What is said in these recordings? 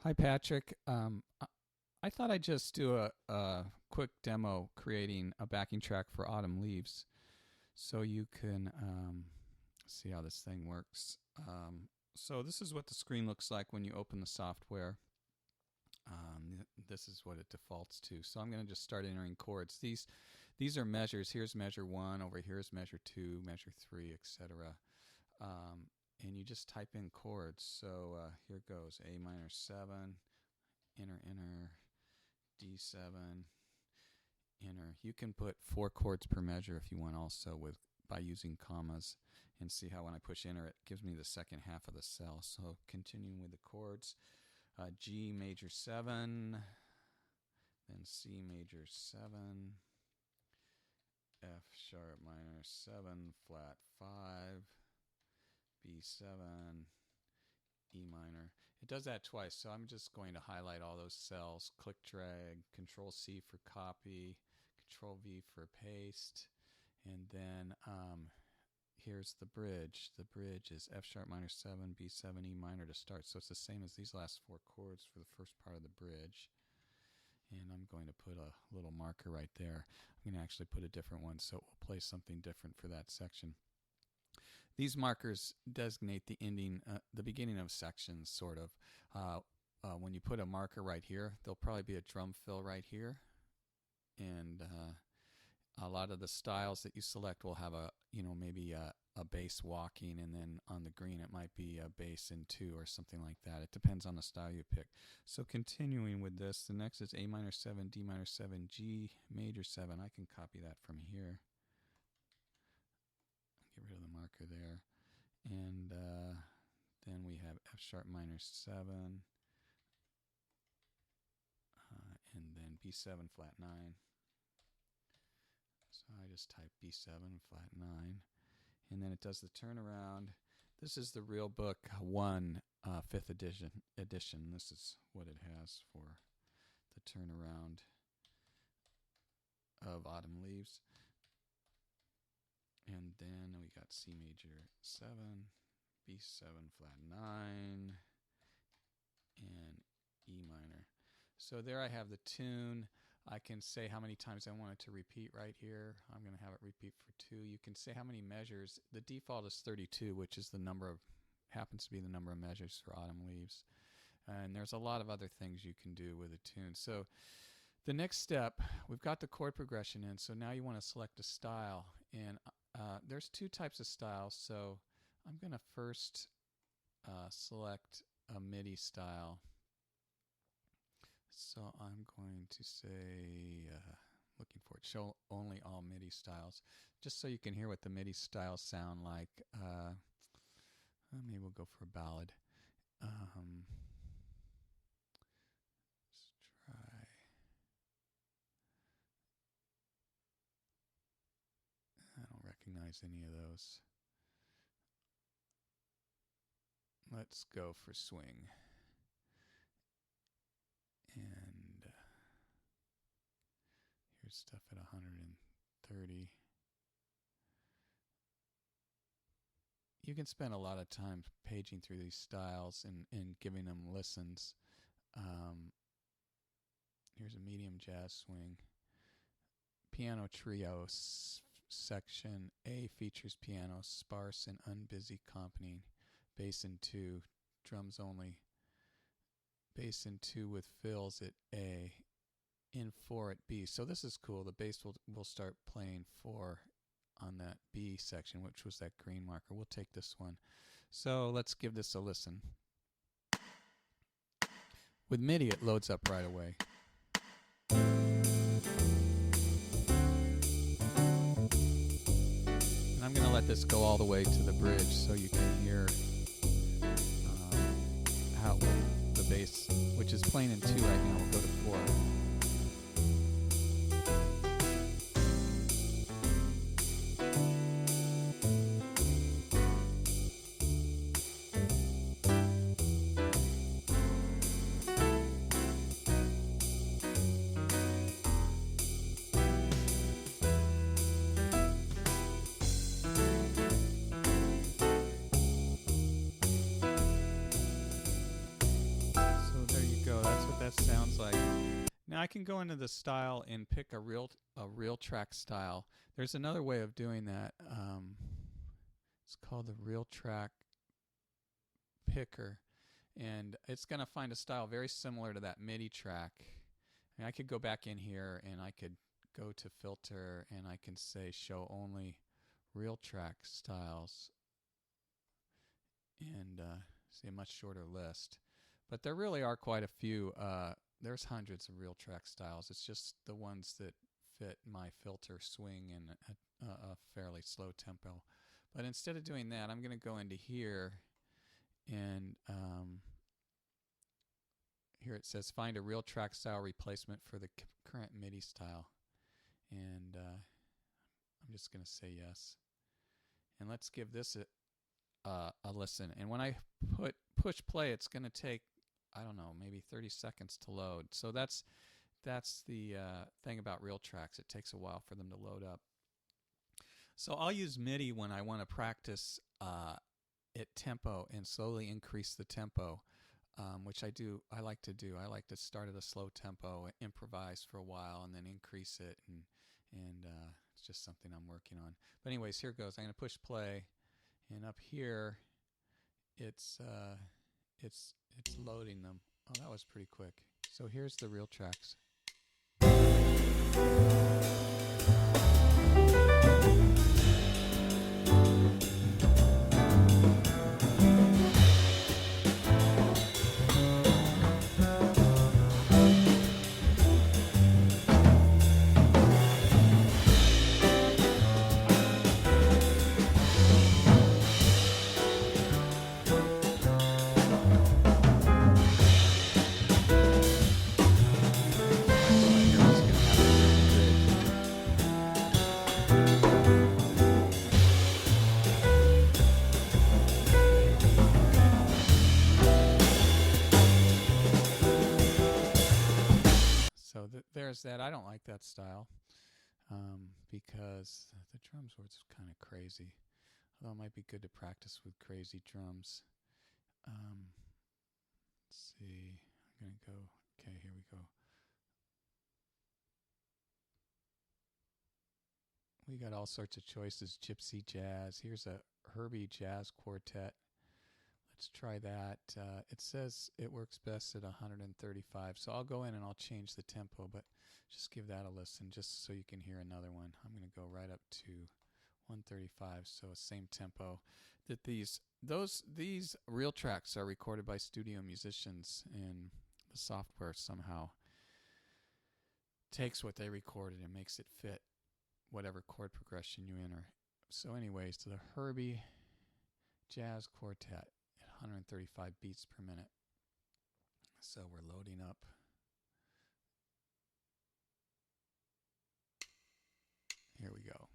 Hi, Patrick. I thought I'd just do a quick demo creating a backing track for Autumn Leaves so you can see how this thing works. So this is what the screen looks like when you open the software. This is what it defaults to. So I'm going to just start entering chords. These are measures. Here's measure 1, over here is measure 2, measure 3, etc. And you just type in chords. So here goes A minor 7, enter, D7, enter. You can put 4 chords per measure if you want also by using commas, and see how when I push enter it gives me the second half of the cell. So continuing with the chords, G major 7, then C major 7, F sharp minor 7, flat 5, B7, E minor. It does that twice, so I'm just going to highlight all those cells, click drag, Control C for copy, Control V for paste, and then here's the bridge. The bridge is F sharp minor 7, B7, E minor to start. So it's the same as these last 4 chords for the first part of the bridge. And I'm going to put a little marker right there. I'm going to actually put a different one so it will play something different for that section. These markers designate the ending, the beginning of sections, sort of. When you put a marker right here, there'll probably be a drum fill right here. And a lot of the styles that you select will have maybe a bass walking, and then on the green it might be a bass in 2 or something like that. It depends on the style you pick. So continuing with this, the next is A minor 7, D minor 7, G major 7. I can copy that from here. Get rid of the marker there. And then we have F sharp minor 7, and then B7 flat 9. So I just type B7 flat 9, and then it does the turnaround. This is the real book 1 5th edition. This is what it has for the turnaround of Autumn Leaves. And then we got C major 7, B7 flat 9, and E minor. So there I have the tune. I can say how many times I want it to repeat right here. I'm going to have it repeat for 2. You can say how many measures. The default is 32, which is happens to be the number of measures for Autumn Leaves. And there's a lot of other things you can do with a tune. So the next step, we've got the chord progression in. So now you want to select a style. And there's 2 types of styles. So I'm going to first select a Midi style. So I'm going to say, looking for it, show only all Midi styles, just so you can hear what the Midi styles sound like. Maybe we'll go for a ballad. Let's try. I don't recognize any of those. Let's go for swing. And here's stuff at 130. You can spend a lot of time paging through these styles and giving them listens. Here's a medium jazz swing. Piano trio section A features piano, sparse and unbusy accompanying. Bass in 2, drums only. Bass in 2 with fills at A, in 4 at B. So this is cool. The bass will start playing 4 on that B section, which was that green marker. We'll take this one. So let's give this a listen. With MIDI, it loads up right away. And I'm going to let this go all the way to the bridge so you can hear how the bass, which is playing in 2 right now, will go to 4. So there you that sounds like. Now I can go into the style and pick a real track style. There's another way of doing that. It's called the real track picker, and it's going to find a style very similar to that MIDI track. And I could go back in here and I could go to filter and I can say show only real track styles, and see a much shorter list. But there really are quite a few. There's hundreds of real track styles. It's just the ones that fit my filter swing in a fairly slow tempo. But instead of doing that, I'm going to go into here, and here it says find a real track style replacement for the current MIDI style. And I'm just going to say yes. And let's give this a listen. And when I push play, it's going to take, I don't know, maybe 30 seconds to load. So that's the thing about real tracks. It takes a while for them to load up. So I'll use MIDI when I want to practice at tempo and slowly increase the tempo, which I like to do. I like to start at a slow tempo, improvise for a while, and then increase it, and it's just something I'm working on. But anyways, here it goes. I'm going to push play, and up here, it's loading them. Oh, that was pretty quick. So here's the real tracks. There's that. I don't like that style because the drums were kind of crazy. Although it might be good to practice with crazy drums. Let's see. I'm going to go. Okay, here we go. We got all sorts of choices. Gypsy jazz. Here's a Kirby jazz quartet. Let's try that. It says it works best at 135, so I'll go in and I'll change the tempo, but just give that a listen just so you can hear another one. I'm going to go right up to 135, so same tempo. That these real tracks are recorded by studio musicians, and the software somehow takes what they recorded and makes it fit whatever chord progression you enter. So anyways, to the Kirby jazz quartet. 135 beats per minute. So we're loading up. Here we go.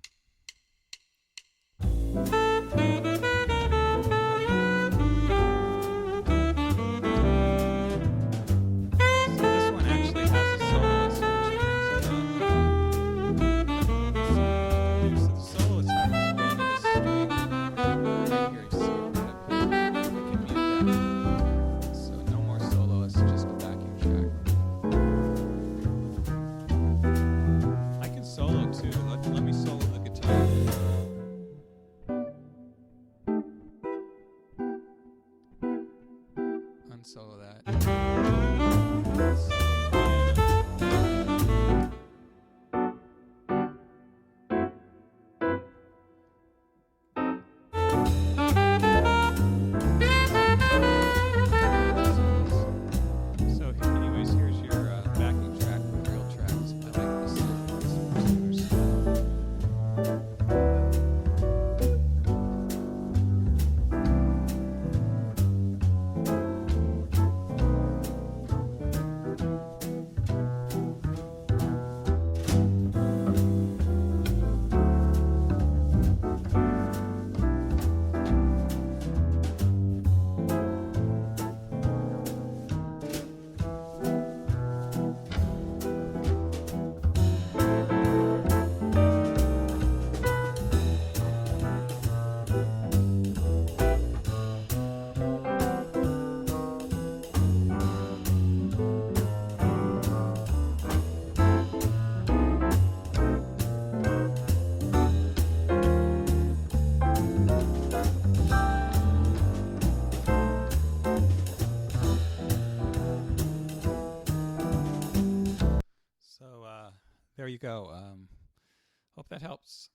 So this one actually has a soloist, which brings it up. So the soloist happens to be this string. Right here, you see it right up here. We can mute that. So no more soloist, just a backing track. I can solo too. Let me solo the guitar. Unsolo that. So anyways, here's your backing track with real tracks. I like this. there you go. Hope that helps.